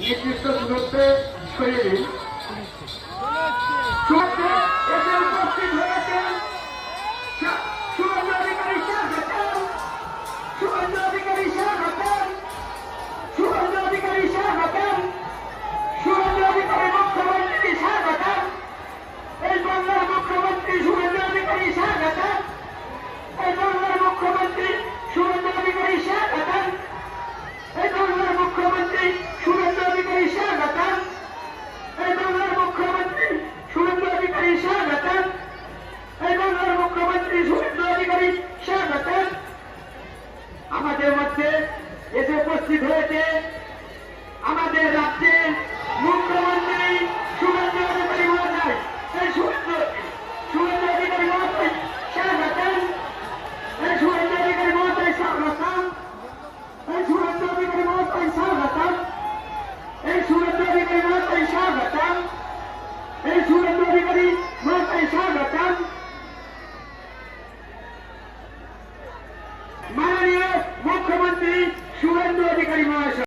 নির্দিষ্ট দূরত্বে সরিয়ে দিন। এসে উপস্থিত হয়েছেন শুভেন্দু অধিকারী স্বাগতম, শুভেন্দু অধিকারী স্বাগতম, শুভেন্দু অধিকারী স্বাগতম, শুভেন্দু অধিকারী মুখ্যমন্ত্রী স্বাগতম, এই বাংলার মুখ্যমন্ত্রী শুভেন্দু অধিকারী স্বাগতম, এই বাংলার মুখ্যমন্ত্রী শুভেন্দু অধিকারী স্বাগতম, এই বাংলার মুখ্যমন্ত্রী শুভেন্দু অধিকারী স্বাগতম, এই বাংলার মুখ্যমন্ত্রী শুভেন্দু অধিকারী স্বাগতম, এই বাংলার মুখ্যমন্ত্রী শুভেন্দু অধিকারী স্বাগতম। আমাদের মধ্যে এসে উপস্থিত হয়েছে আমাদের রাজ্যের মুখ্যমন্ত্রী শুভেন্দু অধিকারী মহাশয়। এই শুভেন্দু অধিকারী মহাশয় স্বাগতম, এই শুভেন্দু অধিকারী মহাশয় স্বাগতম, এই শুভেন্দু অধিকারী মহাশয় স্বাগতম, এই শুভেন্দু অধিকারী মহাশয় স্বাগতম, এই শুভেন্দু অধিকারী মহাশয় স্বাগতম। মাননীয় মুখ্যমন্ত্রী শুভেন্দু অধিকারী মহাশয়।